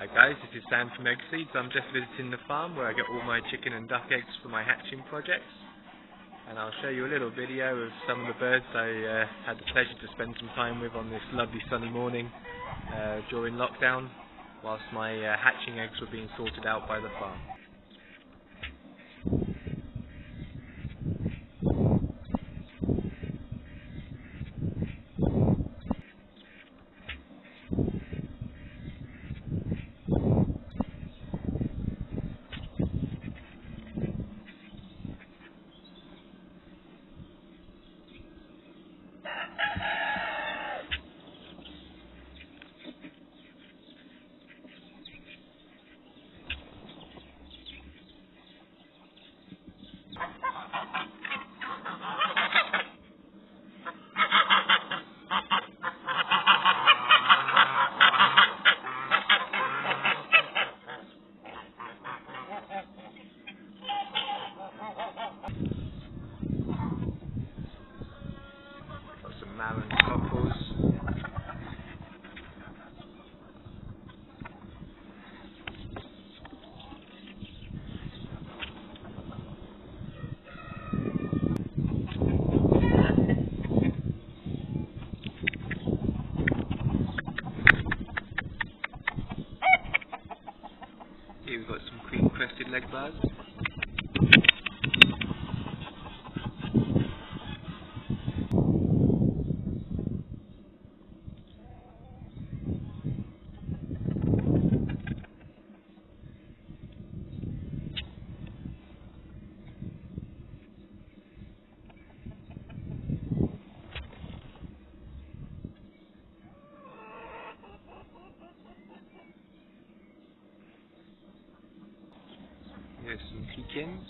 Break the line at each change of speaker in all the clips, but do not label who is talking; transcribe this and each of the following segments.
Hi guys, this is Sam from EggSeeds. I'm just visiting the farm where I get all my chicken and duck eggs for my hatching projects, and I'll show you a little video of some of the birds I had the pleasure to spend some time with on this lovely sunny morning during lockdown, whilst my hatching eggs were being sorted out by the farm. Got some marron cockles. Here we've got some cream-crested leg bars. Here's some pekins.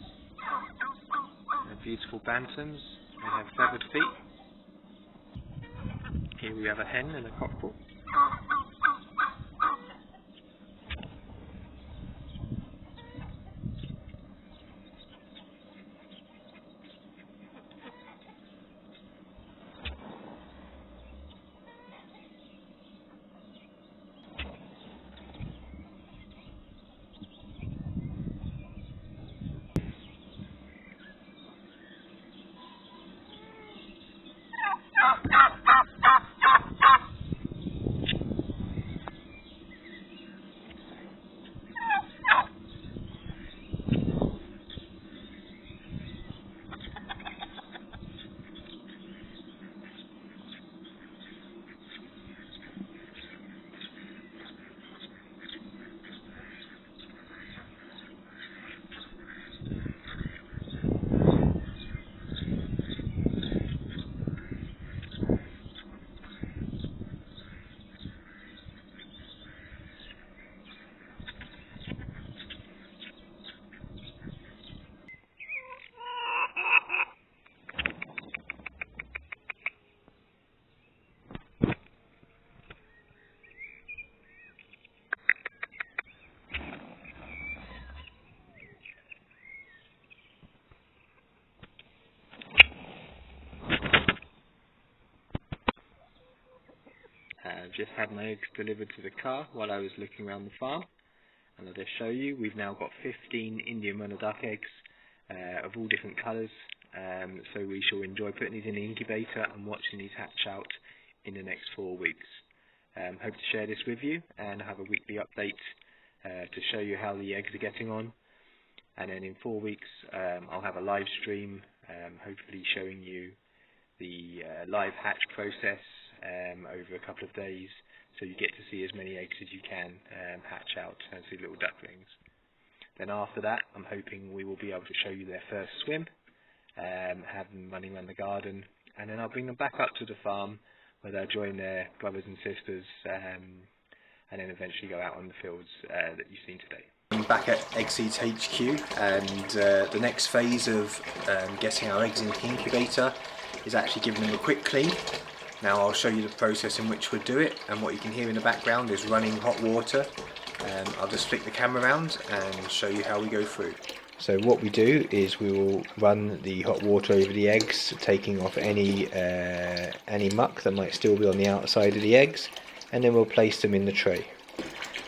They're beautiful bantams. They have feathered feet. Here we have a hen and a cockerel. I've just had my eggs delivered to the car while I was looking around the farm, and I'll just show you. We've now got 15 Indian runner duck eggs of all different colours, so we shall enjoy putting these in the incubator and watching these hatch out in the next 4 weeks. Hope to share this with you and have a weekly update to show you how the eggs are getting on, and then in 4 weeks I'll have a live stream hopefully showing you the live hatch process over a couple of days, so you get to see as many eggs as you can hatch out as the little ducklings. Then after that, I'm hoping we will be able to show you their first swim, have them running around the garden, and then I'll bring them back up to the farm where they'll join their brothers and sisters, and then eventually go out on the fields that you've seen today. I'm back at EggSeeds HQ, and the next phase of getting our eggs into the incubator is actually giving them a quick clean. Now I'll show you the process in which we'll do it, and what you can hear in the background is running hot water. I'll just flick the camera around and show you how we go through. So what we do is we will run the hot water over the eggs, taking off any muck that might still be on the outside of the eggs, and then we'll place them in the tray.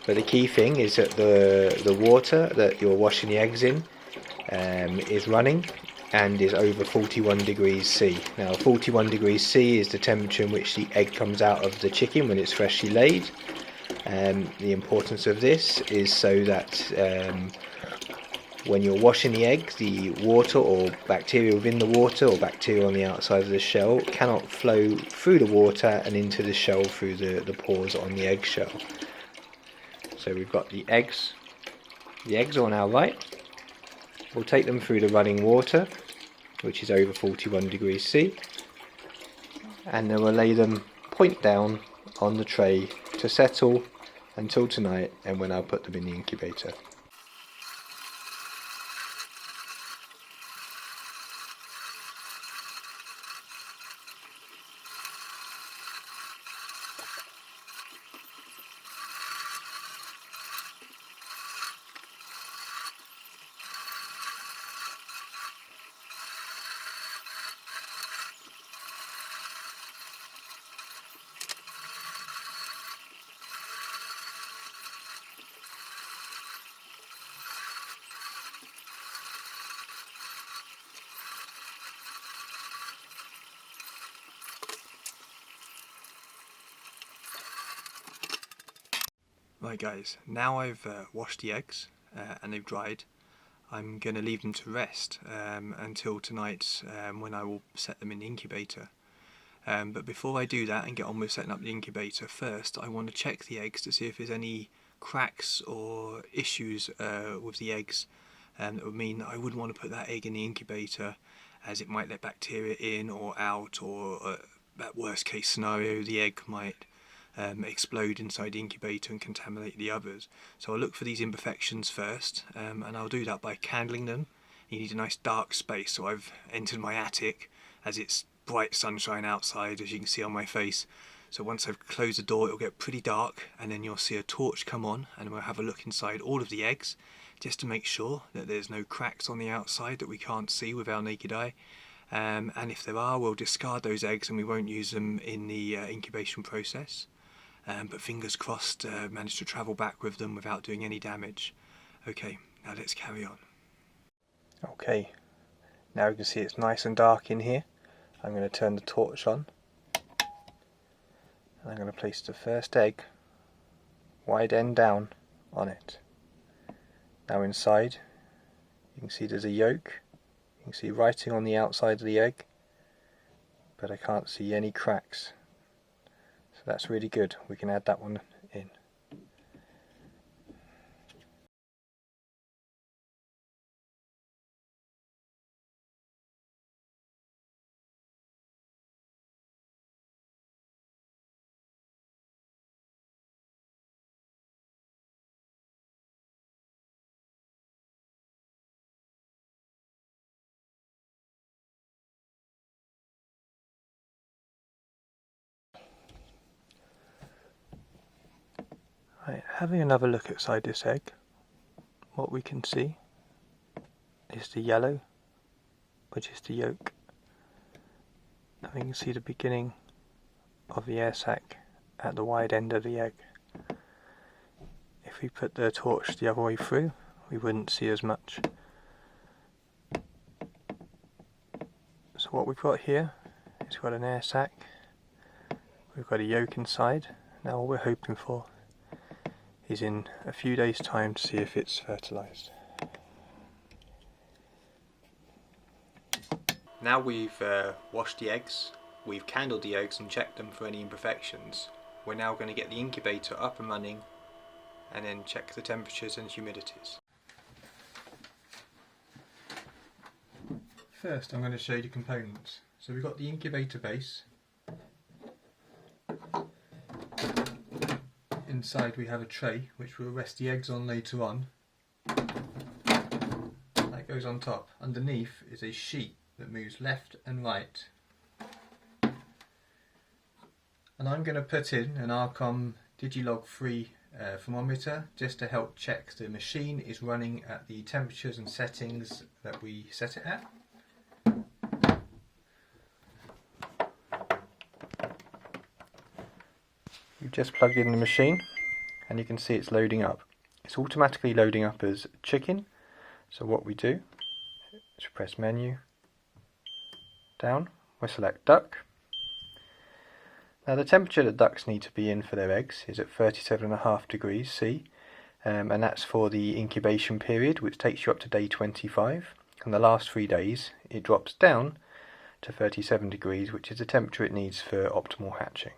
But the key thing is that the water that you're washing the eggs in is running and is over 41 degrees C. Now 41 degrees C is the temperature in which the egg comes out of the chicken when it's freshly laid. The importance of this is so that when you're washing the egg, the water or bacteria within the water or bacteria on the outside of the shell cannot flow through the water and into the shell through the pores on the eggshell. So we've got the eggs. The eggs are on our right. We'll take them through the running water, which is over 41 degrees C, and then we'll lay them point down on the tray to settle until tonight, and when I'll put them in the incubator. Right guys, now I've washed the eggs and they've dried. I'm going to leave them to rest until tonight when I will set them in the incubator. But before I do that and get on with setting up the incubator, first I want to check the eggs to see if there's any cracks or issues with the eggs that would mean that I wouldn't want to put that egg in the incubator, as it might let bacteria in or out, or at worst case scenario the egg might explode inside the incubator and contaminate the others. So I'll look for these imperfections first, and I'll do that by candling them. You need a nice dark space, so I've entered my attic as it's bright sunshine outside, as you can see on my face. So once I've closed the door, it'll get pretty dark, and then you'll see a torch come on, and we'll have a look inside all of the eggs just to make sure that there's no cracks on the outside that we can't see with our naked eye. And if there are, we'll discard those eggs and we won't use them in the incubation process. But fingers crossed, managed to travel back with them without doing any damage. Okay, now let's carry on. Okay, now you can see it's nice and dark in here. I'm going to turn the torch on, and I'm going to place the first egg, wide end down, on it. Now inside, you can see there's a yolk. You can see writing on the outside of the egg, but I can't see any cracks. So that's really good. We can add that one in. Right, having another look inside this egg, what we can see is the yellow, which is the yolk. And we can see the beginning of the air sac at the wide end of the egg. If we put the torch the other way through, we wouldn't see as much. So what we've got here is we've got an air sac, we've got a yolk inside. Now all we're hoping for is in a few days' time to see if it's fertilised. Now we've washed the eggs, we've candled the eggs and checked them for any imperfections. We're now going to get the incubator up and running and then check the temperatures and humidities. First I'm going to show you the components. So we've got the incubator base. Inside we have a tray which we'll rest the eggs on later on. That goes on top. Underneath is a sheet that moves left and right. And I'm going to put in an Arcom Digilog 3 thermometer just to help check the machine is running at the temperatures and settings that we set it at. We've just plugged in the machine.
and you can see it's loading up. It's automatically loading up as chicken. So what we do is press menu, down, we select duck. Now the temperature that ducks need to be in for their eggs is at 37.5 degrees C, and that's for the incubation period, which takes you up to day 25. And the last 3 days it drops down to 37 degrees, which is the temperature it needs for optimal hatching.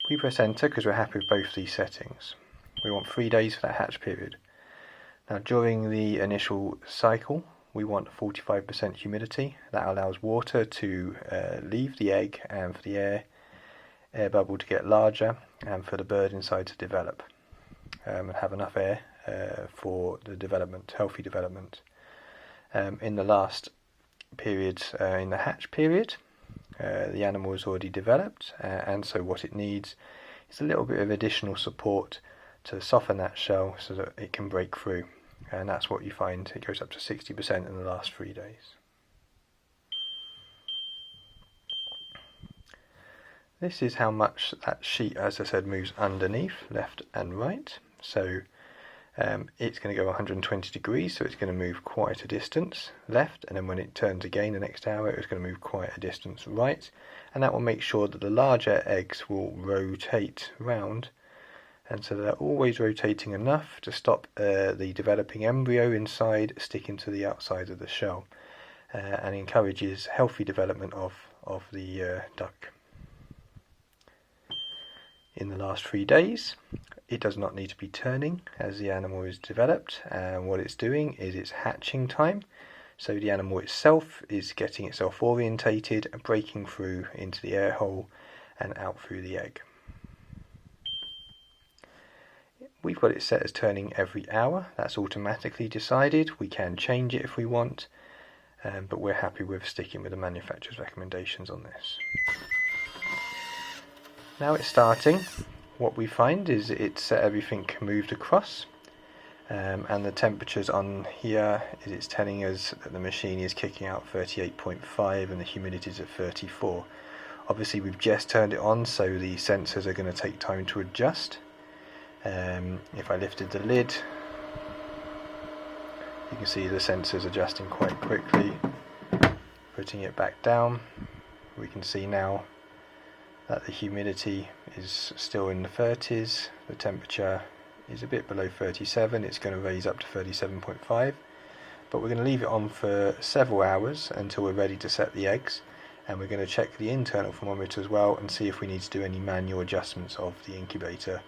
We press enter because we're happy with both these settings. We want 3 days for that hatch period. Now during the initial cycle we want 45% humidity. That allows water to leave the egg and for the air bubble to get larger and for the bird inside to develop and have enough air for the development, healthy development. In the last period, in the hatch period, the animal is already developed, and so what it needs is a little bit of additional support to soften that shell so that it can break through, and that's what you find. It goes up to 60% in the last 3 days. This is how much that sheet, as I said, moves underneath, left and right. So it's going to go 120 degrees, so it's going to move quite a distance left, and then when it turns again the next hour it's going to move quite a distance right, and that will make sure that the larger eggs will rotate round, and so they're always rotating enough to stop the developing embryo inside sticking to the outside of the shell, and encourages healthy development of the duck. In the last 3 days, it does not need to be turning as the animal is developed, and what it's doing is it's hatching time. So the animal itself is getting itself orientated and breaking through into the air hole and out through the egg. We've got it set as turning every hour. That's automatically decided. We can change it if we want, but we're happy with sticking with the manufacturer's recommendations on this. Now it's starting. What we find is it's everything moved across, and the temperatures on here is it's telling us that the machine is kicking out 38.5 and the humidity is at 34. Obviously we've just turned it on, so the sensors are going to take time to adjust. If I lifted the lid, you can see the sensors adjusting quite quickly. Putting it back down, we can see now that the humidity is still in the 30s, the temperature is a bit below 37, it's going to raise up to 37.5, but we're going to leave it on for several hours until we're ready to set the eggs, and we're going to check the internal thermometer as well and see if we need to do any manual adjustments of the incubator,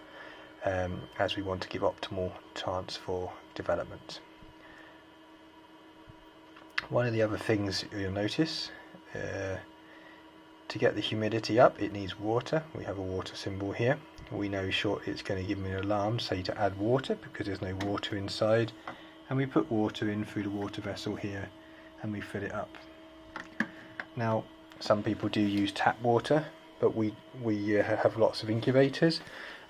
as we want to give optimal chance for development. One of the other things you'll notice, to get the humidity up, it needs water. We have a water symbol here. We know shortly it's going to give me an alarm, say to add water, because there's no water inside, and we put water in through the water vessel here and we fill it up. Now some people do use tap water, but we have lots of incubators,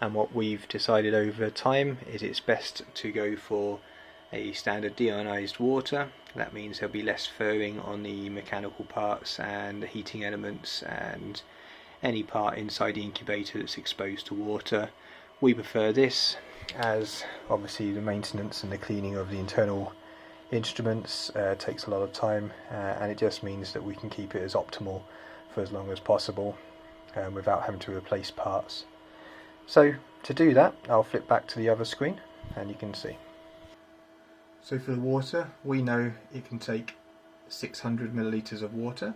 and what we've decided over time is it's best to go for a standard deionized water. That means there'll be less furring on the mechanical parts and the heating elements and any part inside the incubator that's exposed to water. We prefer this, as obviously the maintenance and the cleaning of the internal instruments takes a lot of time, and it just means that we can keep it as optimal for as long as possible without having to replace parts. So to do that, I'll flip back to the other screen and you can see. So for the water, we know it can take 600 millilitres of water,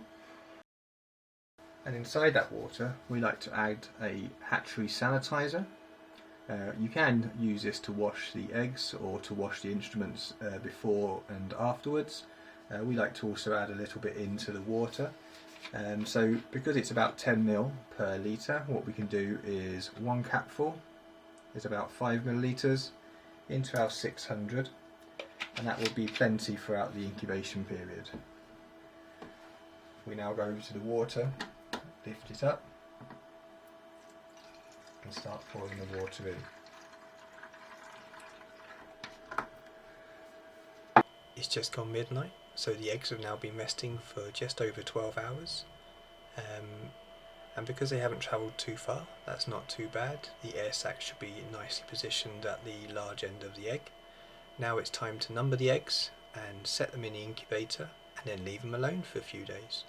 and inside that water we like to add a hatchery sanitizer. You can use this to wash the eggs or to wash the instruments before and afterwards. We like to also add a little bit into the water. So because it's about 10 ml per litre, what we can do is one capful is about 5 millilitres into our 600. And that will be plenty throughout the incubation period. We now go to the water, lift it up and start pouring the water in. It's just gone midnight, so the eggs have now been resting for just over 12 hours. and because they haven't travelled too far, that's not too bad. The air sac should be nicely positioned at the large end of the egg. Now it's time to number the eggs and set them in the incubator and then leave them alone for a few days.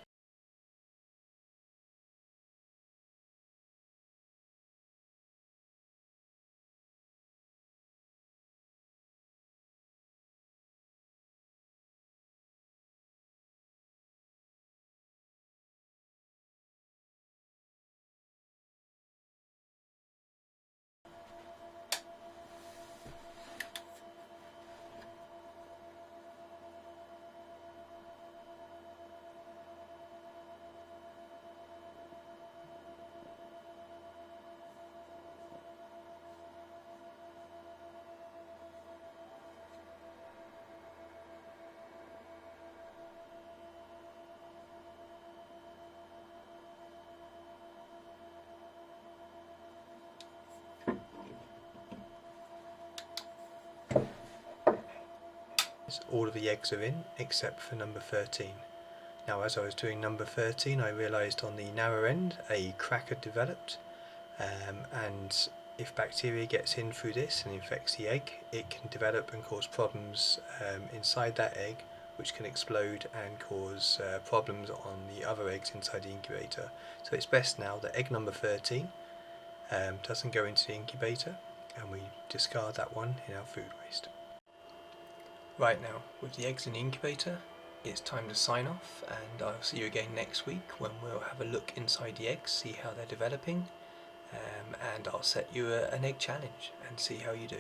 All of the eggs are in except for number 13. Now as I was doing number 13 I realised on the narrow end a crack had developed, and if bacteria gets in through this and infects the egg, it can develop and cause problems inside that egg, which can explode and cause problems on the other eggs inside the incubator. So it's best now that egg number 13 doesn't go into the incubator and we discard that one in our food waste. Right, now, with the eggs in the incubator, it's time to sign off, and I'll see you again next week when we'll have a look inside the eggs, see how they're developing, and I'll set you an egg challenge and see how you do.